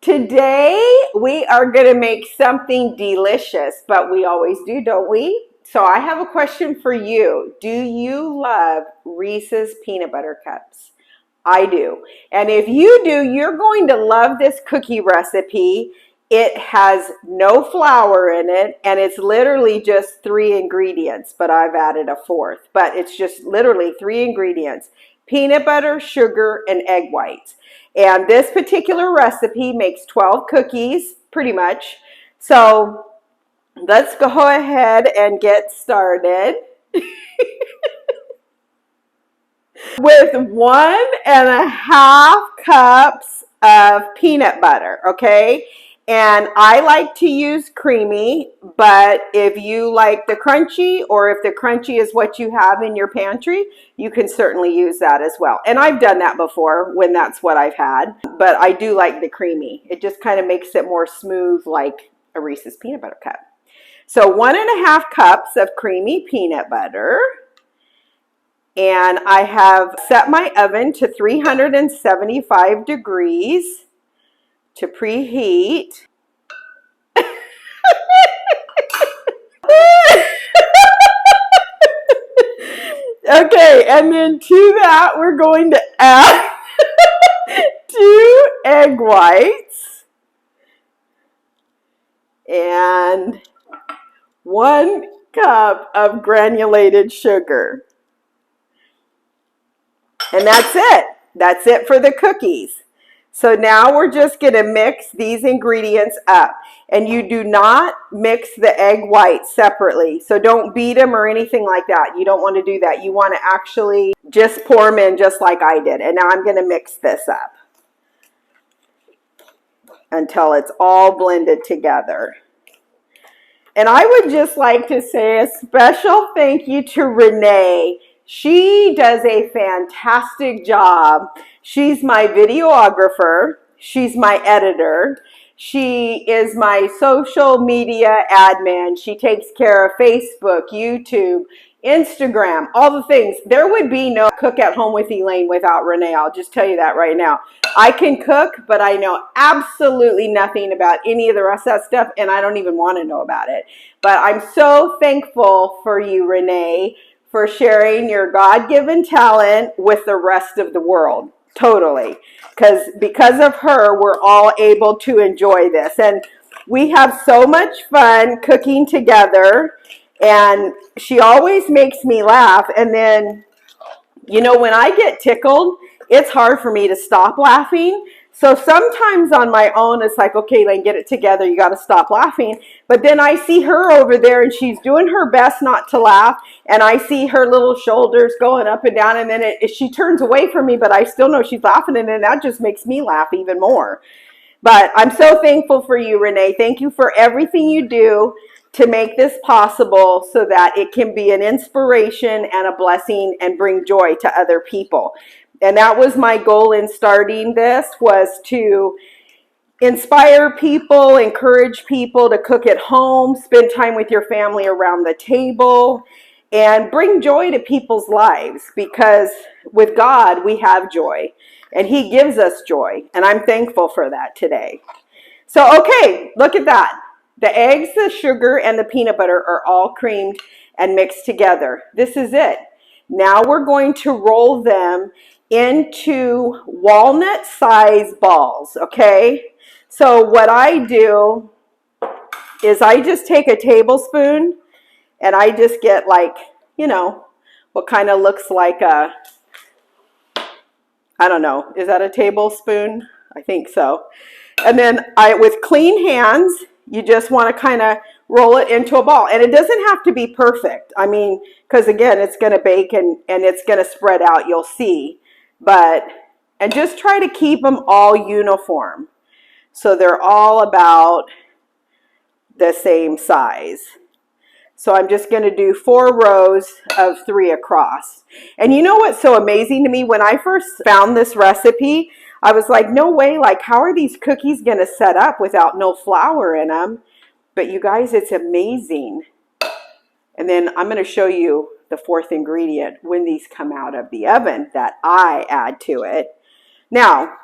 Today we are going to make something delicious, but we always do, don't we? So I have a question for you. Do you love Reese's peanut butter cups? I do. And if you do, you're going to love this cookie recipe. It has no flour in it, and it's literally just 3 ingredients, but I've added a fourth. But it's just literally 3 ingredients: peanut butter, sugar, and egg whites. And this particular recipe makes 12 cookies, pretty much. So let's go ahead and get started. With 1.5 cups of peanut butter, okay? And I like to use creamy, but if you like the crunchy, or if the crunchy is what you have in your pantry, you can certainly use that as well. And I've done that before when that's what I've had, but I do like the creamy. It just kind of makes it more smooth, like a Reese's peanut butter cup. So 1.5 cups of creamy peanut butter. And I have set my oven to 375 degrees to preheat. Okay, and then to that we're going to add 2 egg whites and 1 cup of granulated sugar. And that's it. That's it for the cookies. So now we're just going to mix these ingredients up. And you do not mix the egg whites separately. So don't beat them or anything like that. You don't want to do that. You want to actually just pour them in just like I did. And now I'm going to mix this up until it's all blended together. And I would just like to say a special thank you to Renee. She does a fantastic job. She's my videographer. She's my editor. She is my social media admin. She takes care of Facebook, YouTube, Instagram, all the things. There would be no Cook at Home with Elaine without Renee. I'll just tell you that right now. I can cook, but I know absolutely nothing about any of the rest of that stuff, and I don't even want to know about it. But I'm so thankful for you, Renee, for sharing your God-given talent with the rest of the world. Totally. Because of her, we're all able to enjoy this. And we have so much fun cooking together. And she always makes me laugh. And then, you know, when I get tickled, it's hard for me to stop laughing. So sometimes on my own, it's like, okay, Elaine, get it together. You got to stop laughing. But then I see her over there and she's doing her best not to laugh. And I see her little shoulders going up and down. And then she turns away from me, but I still know she's laughing. And then that just makes me laugh even more. But I'm so thankful for you, Renee. Thank you for everything you do to make this possible so that it can be an inspiration and a blessing and bring joy to other people. And that was my goal in starting this, was to inspire people, encourage people to cook at home, spend time with your family around the table, and bring joy to people's lives, because with God we have joy and He gives us joy, and I'm thankful for that today. So okay, look at that. The eggs, the sugar, and the peanut butter are all creamed and mixed together. This is it. Now we're going to roll them into walnut size balls, okay? So what I do is I just take a tablespoon and I just get, like, you know, what kind of looks like a, I don't know, is that a tablespoon? I think so. And then with clean hands, you just want to kind of roll it into a ball. And it doesn't have to be perfect. I mean, because again, it's going to bake and it's going to spread out, you'll see. And just try to keep them all uniform, so they're all about the same size. So I'm just going to do 4 rows of 3 across. And you know what's so amazing to me? When I first found this recipe, I was like, no way, like, how are these cookies going to set up without no flour in them? But you guys, it's amazing. And then I'm going to show you the 4th ingredient when these come out of the oven that I add to it. Now,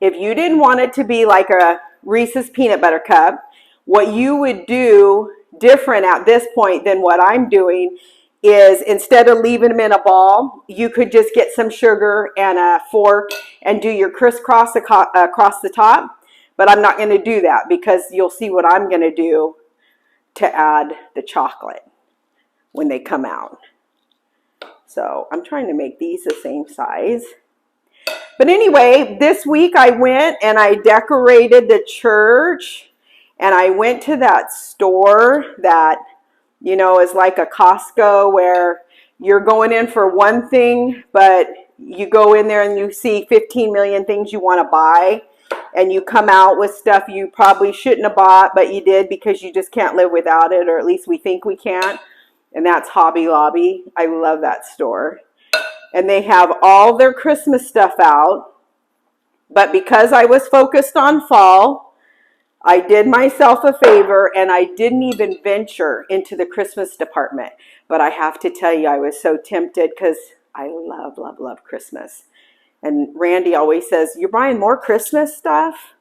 if you didn't want it to be like a Reese's peanut butter cup, what you would do different at this point than what I'm doing is instead of leaving them in a ball, you could just get some sugar and a fork and do your crisscross across the top. But I'm not going to do that because you'll see what I'm going to do to add the chocolate when they come out. So I'm trying to make these the same size. But anyway, this week I went and I decorated the church, and I went to that store that, you know, is like a Costco where you're going in for one thing, but you go in there and you see 15 million things you want to buy, and you come out with stuff you probably shouldn't have bought, but you did because you just can't live without it, or at least we think we can't. And that's Hobby Lobby. I love that store. And they have all their Christmas stuff out. But because I was focused on fall, I did myself a favor and I didn't even venture into the Christmas department. But I have to tell you, I was so tempted because I love, love, love Christmas. And Randy always says, "You're buying more Christmas stuff?"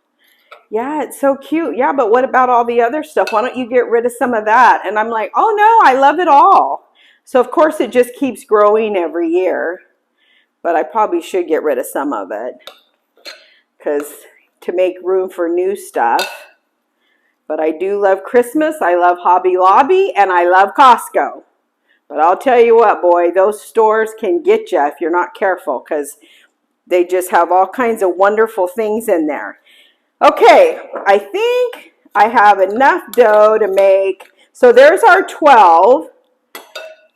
Yeah, it's so cute. Yeah, but what about all the other stuff? Why don't you get rid of some of that? And I'm like, oh no, I love it all. So of course it just keeps growing every year. But I probably should get rid of some of it because to make room for new stuff. But I do love Christmas. I love Hobby Lobby and I love Costco. But I'll tell you what, boy, those stores can get you if you're not careful because they just have all kinds of wonderful things in there. Okay, I think I have enough dough to make. So there's our 12.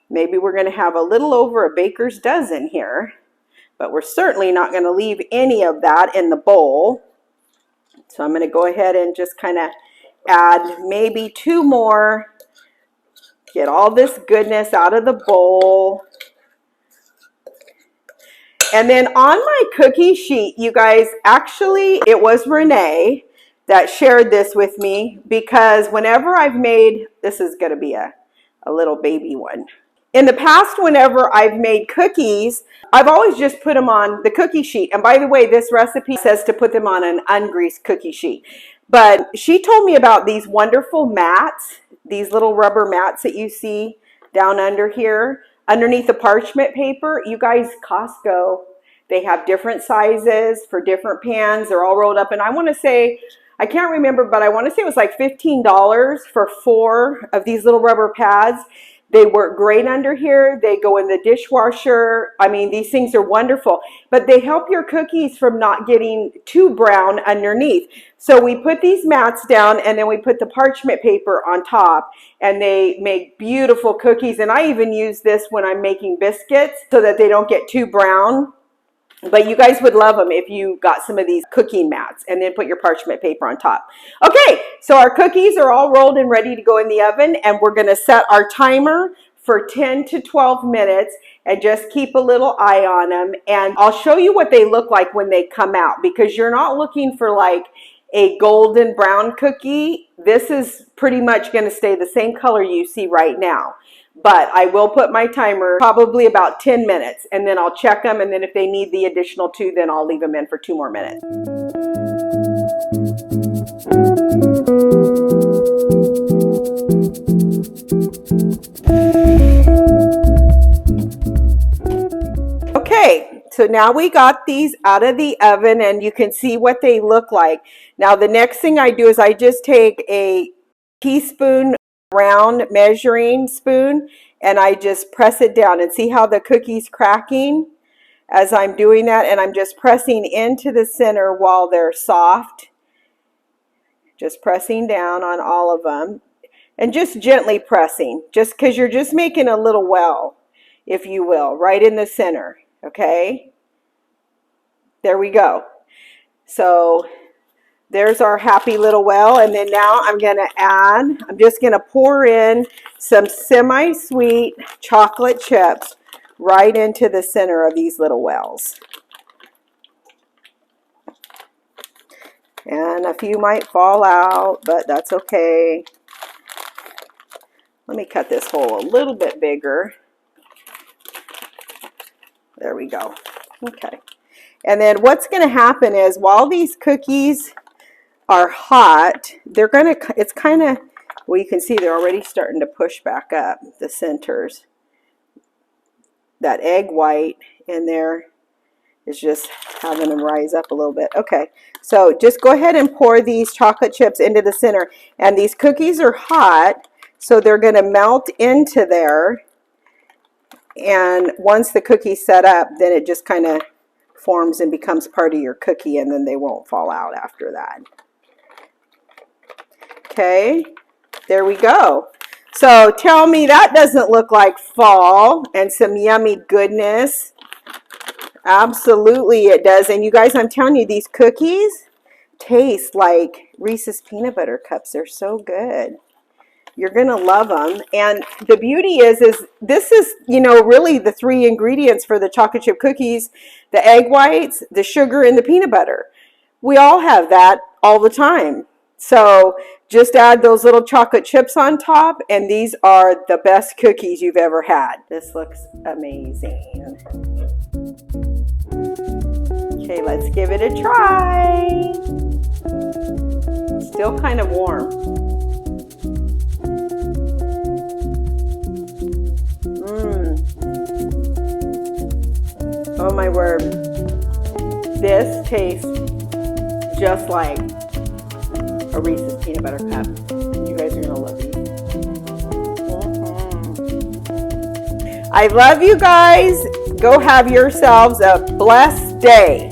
Maybe we're going to have a little over a baker's dozen here. But we're certainly not going to leave any of that in the bowl. So I'm going to go ahead and just kind of add maybe 2 more. Get all this goodness out of the bowl. And then on my cookie sheet, you guys, actually, it was Renee that shared this with me because whenever I've made, this is going to be a little baby one. In the past, whenever I've made cookies, I've always just put them on the cookie sheet. And by the way, this recipe says to put them on an ungreased cookie sheet. But she told me about these wonderful mats, these little rubber mats that you see down under here, underneath the parchment paper. You guys, Costco, they have different sizes for different pans. They're all rolled up. And I want to say, I can't remember, but I want to say it was like $15 for 4 of these little rubber pads. They work great under here. They go in the dishwasher. I mean, these things are wonderful, but they help your cookies from not getting too brown underneath. So we put these mats down and then we put the parchment paper on top and they make beautiful cookies. And I even use this when I'm making biscuits so that they don't get too brown. But you guys would love them if you got some of these cooking mats and then put your parchment paper on top. Okay, so our cookies are all rolled and ready to go in the oven, and we're going to set our timer for 10 to 12 minutes and just keep a little eye on them. And I'll show you what they look like when they come out because you're not looking for like a golden brown cookie. This is pretty much going to stay the same color you see right now. But I will put my timer probably about 10 minutes and then I'll check them, and then if they need the additional 2, then I'll leave them in for 2 more minutes. Okay, so now we got these out of the oven and you can see what they look like. Now the next thing I do is I just take a teaspoon round measuring spoon and I just press it down, and see how the cookie's cracking as I'm doing that, and I'm just pressing into the center while they're soft, just pressing down on all of them and just gently pressing, just because you're just making a little well, if you will, right in the center. Okay, there we go. So there's our happy little well, and then now I'm just going to pour in some semi-sweet chocolate chips right into the center of these little wells. And a few might fall out, but that's okay. Let me cut this hole a little bit bigger. There we go. Okay. And then what's going to happen is while these cookies are hot, they're going to, it's kind of, well, you can see they're already starting to push back up the centers. That egg white in there is just having them rise up a little bit. Okay, so just go ahead and pour these chocolate chips into the center. And these cookies are hot, so they're going to melt into there. And once the cookies set up, then it just kind of forms and becomes part of your cookie, and then they won't fall out after that. Okay, there we go. So tell me that doesn't look like fall and some yummy goodness. Absolutely it does. And you guys, I'm telling you, these cookies taste like Reese's peanut butter cups. They're so good. You're going to love them. And the beauty is this is, you know, really the 3 ingredients for the chocolate chip cookies: the egg whites, the sugar, and the peanut butter. We all have that all the time. So just add those little chocolate chips on top, and these are the best cookies you've ever had. This looks amazing. Okay, let's give it a try. Still kind of warm. Oh my word. This tastes just like a Reese's peanut butter cup. You guys are going to love these. I love you guys. Go have yourselves a blessed day.